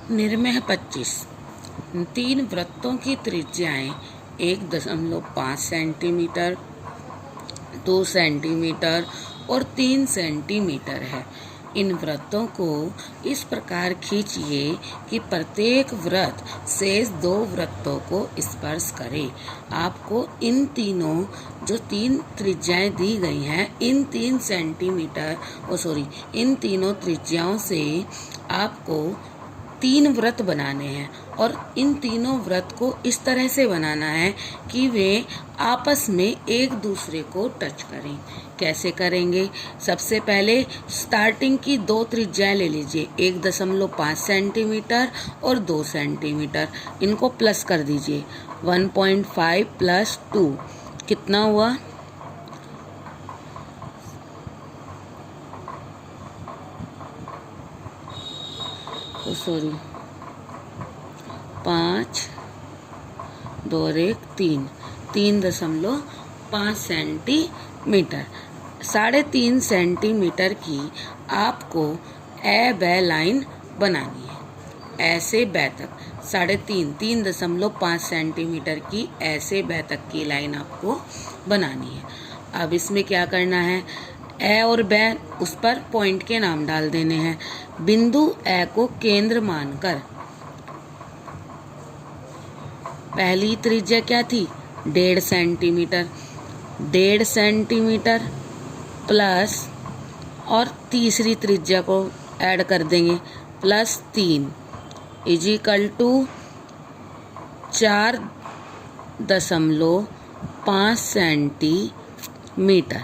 निर्मेय 25। 3 वृत्तों की त्रिज्याएं 1.5 centimetre, 2 centimetre और 3 सेंटीमीटर है। इन वृत्तों को इस प्रकार खींचिए कि प्रत्येक वृत्त शेष 2 वृत्तों को स्पर्श करे। आपको इन तीनों जो 3 त्रिज्याएं दी गई हैं, इन 3 सेंटीमीटर इन तीनों त्रिज्याओं से आपको 3 वृत्त बनाने हैं और इन तीनों वृत्त को इस तरह से बनाना है कि वे आपस में एक दूसरे को टच करें। कैसे करेंगे? सबसे पहले स्टार्टिंग की 2 त्रिज्याएं ले लीजिए, 1.5 सेंटीमीटर और 2 सेंटीमीटर। इनको प्लस कर दीजिए। 1.5 प्लस 2 कितना हुआ? 5, 2 और 1 3, 3.5 सेंटीमीटर। 3.5 सेंटीमीटर की आपको ए बै लाइन बनानी है। ऐसे बै तक 3.5 सेंटीमीटर की ऐसे बै तक की लाइन आपको बनानी है। अब इसमें क्या करना है? ए और बै, उस पर पॉइंट के नाम डाल देने हैं। बिंदु ए को केंद्र मानकर पहली त्रिज्या क्या थी? 1.5 सेंटीमीटर। 1.5 सेंटीमीटर प्लस और तीसरी त्रिज्या को ऐड कर देंगे प्लस 3 इजिकल टू 4.5 सेंटीमीटर।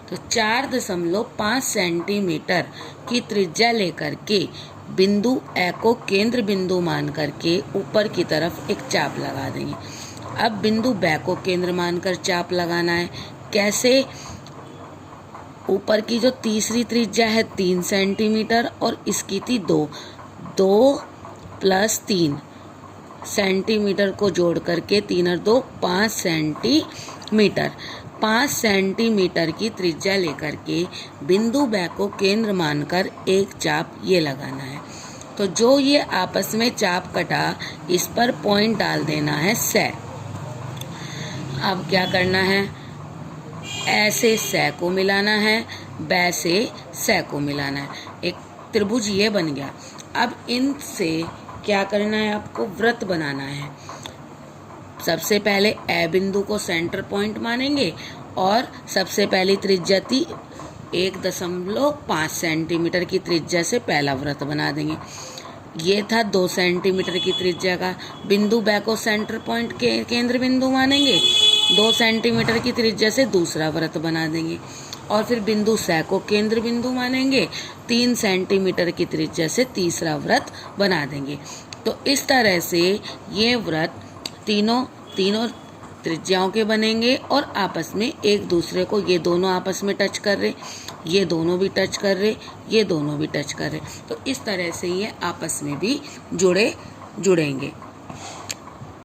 तो 4.5 सेंटीमीटर की त्रिज्या लेकर के बिंदु ए को केंद्र बिंदु मान करके ऊपर की तरफ एक चाप लगा देंगे। अब बिंदु ब को केंद्र मानकर चाप लगाना है। कैसे? ऊपर की जो तीसरी त्रिज्या है 3 सेंटीमीटर और इसकी थी 2 प्लस 3 सेंटीमीटर को जोड़ करके 3 और 2 5 सेंटीमीटर। 5 सेंटीमीटर की त्रिज्या लेकर के बिंदु ब को केंद्र मानकर एक चाप ये लगाना है। तो जो ये आपस में चाप कटा, इस पर पॉइंट डाल देना है से। अब क्या करना है? ए से से को मिलाना है, ब से से को मिलाना है। एक त्रिभुज ये बन गया। अब इनसे क्या करना है? आपको वृत्त बनाना है। सबसे पहले ए बिंदु को सेंटर पॉइंट मानेंगे और सबसे पहली त्रिज्या थी 1.5 सेंटीमीटर की त्रिज्या से पहला वृत्त बना देंगे। ये था 2 सेंटीमीटर की त्रिज्या का। बिंदु ब को सेंटर पॉइंट के केंद्र बिंदु मानेंगे, 2 सेंटीमीटर की त्रिज्या से दूसरा वृत्त बना देंगे और फिर बिंदु स को केंद्र बिंदु मानेंगे, 3 सेंटीमीटर की त्रिज्या से तीसरा वृत्त बना देंगे। तो इस तरह से ये वृत्त तीनों त्रिज्याओं के बनेंगे और आपस में एक दूसरे को, ये दोनों आपस में टच कर रहे, ये दोनों भी टच कर रहे, ये दोनों भी टच कर रहे। तो इस तरह से ये आपस में भी जुड़ेंगे।